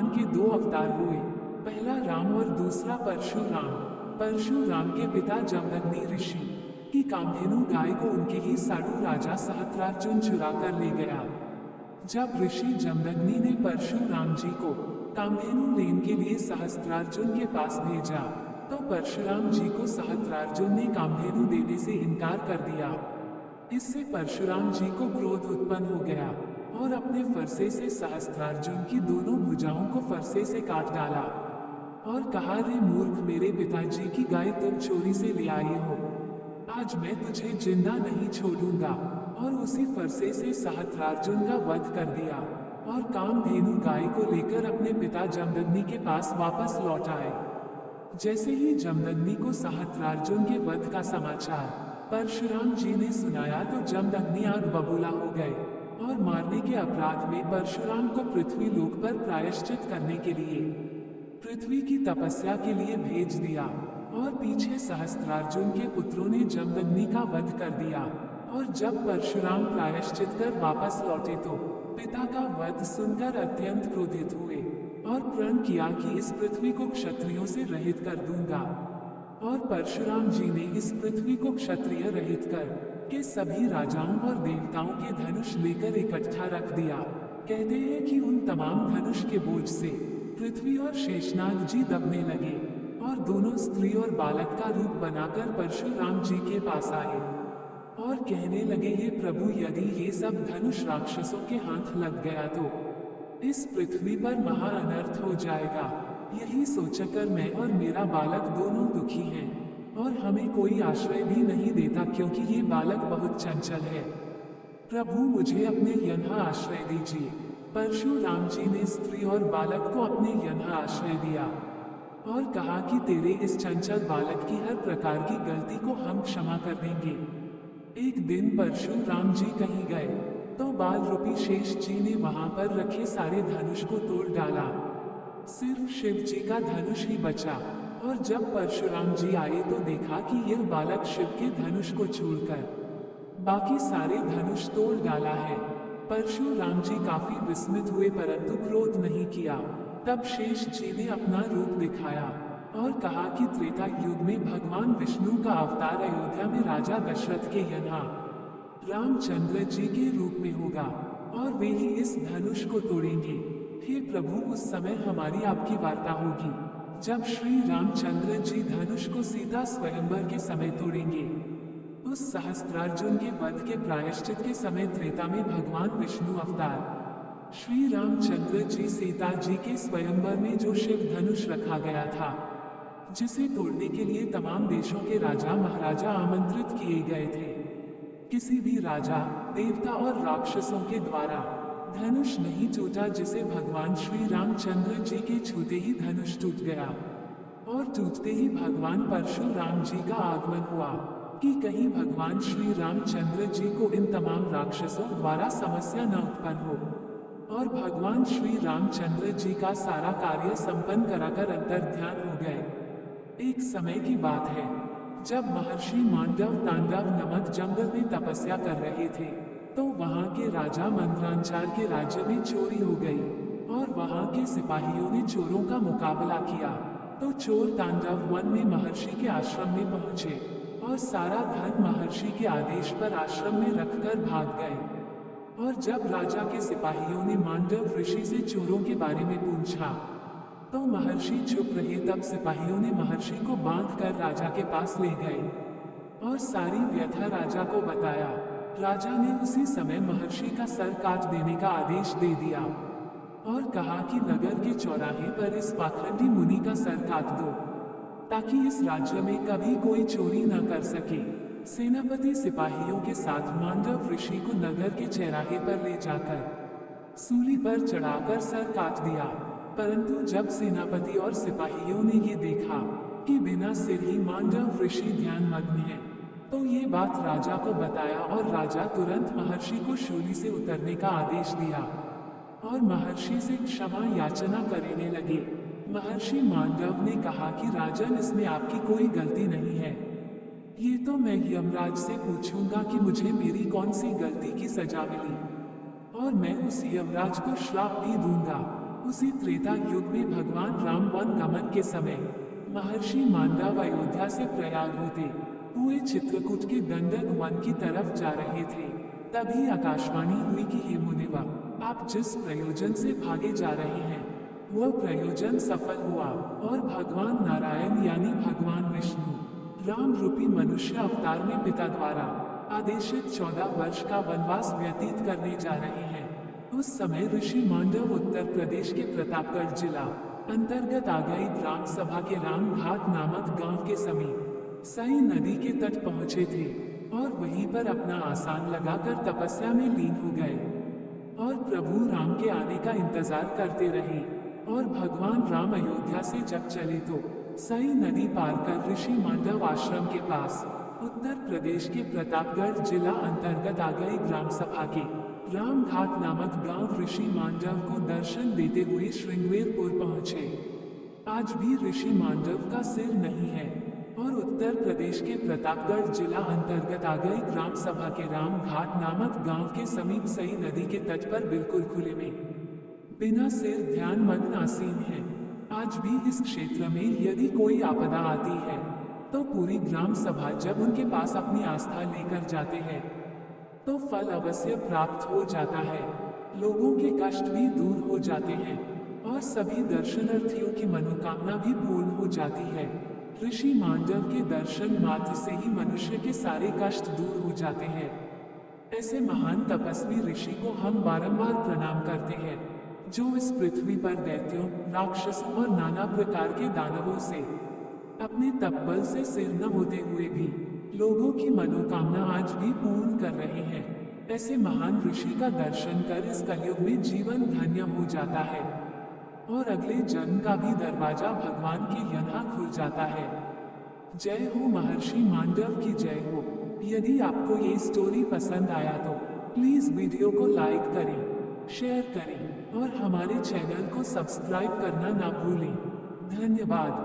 भगवान के दो अवतार हुए, पहला राम और दूसरा परशुराम। परशुराम के पिता जमदग्नि ऋषि की कामधेनु गाय को उनके ही साधु राजा सहस्त्रार्जुन चुरा कर ले गया। जब ऋषि जमदग्नि ने परशुराम जी को कामधेनु लेने के लिए सहस्त्रार्जुन के पास भेजा, तो परशुराम जी को सहस्त्रार्जुन ने कामधेनु देने से इनकार कर दिया। इससे परशुराम जी को क्रोध उत्पन्न हो गया और अपने फरसे से सहस्त्रार्जुन की दोनों भुजाओं को फरसे से काट डाला और कहा, रे मूर्ख, मेरे पिताजी की गाय तुम चोरी से ले आए हो, आज मैं तुझे जिंदा नहीं छोड़ूंगा। और उसी फरसे से सहस्त्रार्जुन का वध कर दिया और कामधेनु गाय को लेकर अपने पिता जमदग्नि के पास वापस लौट आए। जैसे ही जमदग्नि को सहस्त्रार्जुन के वध का समाचार परशुराम जी ने सुनाया, तो जमदग्नि आग बबूला हो गए और मारने के अपराध में परशुराम को पृथ्वी लोक पर प्रायश्चित करने के लिए पृथ्वी की तपस्या के लिए भेज दिया। और पीछे सहस्त्रार्जुन के पुत्रों ने जमदग्नि का वध कर दिया। और जब परशुराम प्रायश्चित कर वापस लौटे, तो पिता का वध सुनकर अत्यंत क्रोधित हुए और प्रण किया कि इस पृथ्वी को क्षत्रियों से रहित कर दूंगा। और परशुराम जी ने इस पृथ्वी को क्षत्रिय रहित कर के सभी राजाओं और देवताओं के धनुष लेकर इकट्ठा रख दिया। कहते हैं कि उन तमाम धनुष के बोझ से पृथ्वी और शेषनाग जी दबने लगे और दोनों स्त्री और बालक का रूप बनाकर परशुराम जी के पास आए और कहने लगे, हे प्रभु, यदि ये सब धनुष राक्षसों के हाथ लग गया तो इस पृथ्वी पर महा अनर्थ हो जाएगा। यही सोचकर मैं और मेरा बालक दोनों दुखी हैं और हमें कोई आश्रय भी नहीं देता, क्योंकि ये बालक बहुत चंचल है। प्रभु, मुझे अपने यहाँ आश्रय दीजिए। परशुराम जी ने स्त्री और बालक को अपने यहाँ आश्रय दिया और कहा कि तेरे इस चंचल बालक की हर प्रकार की गलती को हम क्षमा कर देंगे। एक दिन परशुराम जी कहीं गए, तो बाल रूपी शेष जी ने वहां पर रखे सारे धनुष को तोड़ डाला। सिर्फ शिव जी का धनुष ही बचा। और जब परशुराम जी आए तो देखा कि यह बालक शिव के धनुष को छोड़कर बाकी सारे धनुष तोड़ डाला है। परशुराम जी काफी विस्मित हुए, परंतु क्रोध नहीं किया। तब शेष जी ने अपना रूप दिखाया और कहा कि त्रेता युग में भगवान विष्णु का अवतार अयोध्या में राजा दशरथ के यहाँ रामचंद्र जी के रूप में होगा और वे ही इस धनुष को तोड़ेंगे। हे प्रभु, उस समय हमारी आपकी वार्ता होगी जब श्री रामचंद्र जी धनुष को सीता स्वयंवर के समय तोड़ेंगे। उस सहस्त्रार्जुन के वध के प्रायश्चित के समय त्रेता में भगवान विष्णु अवतार श्री रामचंद्र जी सीता जी के स्वयंवर में जो शिव धनुष रखा गया था, जिसे तोड़ने के लिए तमाम देशों के राजा महाराजा आमंत्रित किए गए थे, किसी भी राजा, देवता और राक्षसों के द्वारा धनुष नहीं टूटा, जिसे भगवान श्री रामचंद्र जी के छूते ही धनुष टूट गया। और टूटते ही भगवान परशुराम जी का आगमन हुआ कि कहीं भगवान श्री रामचंद्र जी को इन तमाम राक्षसों द्वारा समस्या न उत्पन्न हो। और भगवान श्री रामचंद्र जी का सारा कार्य संपन्न कराकर अंतर्ध्यान हो गए। एक समय की बात है, जब महर्षि मांडव तांडव नामक जंगल में तपस्या कर रहे थे, तो वहां के राजा मंद्रांचाल के राज्य में चोरी हो गई और वहां के सिपाहियों ने चोरों का मुकाबला किया। तो चोर तांडव वन में महर्षि के आश्रम में पहुंचे और सारा धन महर्षि के आदेश पर आश्रम में रखकर भाग गए। और जब राजा के सिपाहियों ने मांडव ऋषि से चोरों के बारे में पूछा, तो महर्षि चुप रहे। तब सिपाहियों ने महर्षि को बांधकर राजा के पास ले गए और सारी व्यथा राजा को बताया। राजा ने उसी समय महर्षि का सर काट देने का आदेश दे दिया और कहा कि नगर के चौराहे पर इस पाखंडी मुनि का सर काट दो, ताकि इस राज्य में कभी कोई चोरी न कर सके। सेनापति सिपाहियों के साथ मांडव ऋषि को नगर के चौराहे पर ले जाकर सूली पर चढ़ाकर सर काट दिया। परंतु जब सेनापति और सिपाहियों ने ये देखा कि बिना सिर ही मांडव ऋषि ध्यान मग्न है, तो ये बात राजा को बताया और राजा तुरंत महर्षि को शूली से उतरने का आदेश दिया और महर्षि से क्षमा याचना करने लगे। महर्षि मांडव ने कहा कि राजन, इसमें आपकी कोई गलती नहीं है। ये तो मैं यमराज से पूछूंगा कि मुझे मेरी कौन सी गलती की सजा मिली, और मैं उस यमराज को श्राप भी दूंगा। उसी त्रेता युग में भगवान राम वन गमन के समय महर्षि मांडव अयोध्या से प्रयाग होते हुए चित्रकूट के दंडक वन की तरफ जा रहे थे। तभी आकाशवाणी हुई कि हे मुनिवा, आप जिस प्रयोजन से भागे जा रहे हैं वह प्रयोजन सफल हुआ और भगवान नारायण यानी भगवान विष्णु राम रूपी मनुष्य अवतार में पिता द्वारा आदेशित 14 वर्ष का वनवास व्यतीत करने जा रहे हैं। उस समय ऋषि मांडव उत्तर प्रदेश के प्रतापगढ़ जिला अंतर्गत आ गई ग्राम सभा के राम घाट नामक गांव के समीप सई नदी के तट पहुंचे थे और वहीं पर अपना आसन लगाकर तपस्या में लीन हो गए और प्रभु राम के आने का इंतजार करते रहे। और भगवान राम अयोध्या से जब चले तो सई नदी पार कर ऋषि मांडव आश्रम के पास उत्तर प्रदेश के प्रतापगढ़ जिला अंतर्गत आ गई ग्राम सभा के राम घाट नामक गांव ऋषि मांडव को दर्शन देते हुए श्रृंगवेरपुर पहुंचे। आज भी ऋषि मांडव का सिर नहीं है और उत्तर प्रदेश के प्रतापगढ़ जिला अंतर्गत आ गई ग्राम सभा के राम घाट नामक गांव के समीप सई नदी के तट पर बिल्कुल खुले में बिना सिर ध्यान मग्न आसीन है। आज भी इस क्षेत्र में यदि कोई आपदा आती है तो पूरी ग्राम सभा जब उनके पास अपनी आस्था लेकर जाते हैं तो फल अवश्य प्राप्त हो जाता है। लोगों के कष्ट भी दूर हो जाते हैं और सभी दर्शनार्थियों की मनोकामना भी पूर्ण हो जाती है। ऋषि मांडव के दर्शन मात्र से ही मनुष्य के सारे कष्ट दूर हो जाते हैं। ऐसे महान तपस्वी ऋषि को हम बारंबार प्रणाम करते हैं जो इस पृथ्वी पर दैत्यों, राक्षसों और नाना प्रकार के दानवों से अपने तपबल से सिर न होते हुए भी लोगों की मनोकामना आज भी पूर्ण कर रहे हैं। ऐसे महान ऋषि का दर्शन कर इस कलयुग में जीवन धन्य हो जाता है और अगले जन्म का भी दरवाजा भगवान के यहाँ खुल जाता है। जय हो महर्षि मांडव की जय हो। यदि आपको ये स्टोरी पसंद आया तो प्लीज वीडियो को लाइक करें, शेयर करें और हमारे चैनल को सब्सक्राइब करना ना भूलें। धन्यवाद।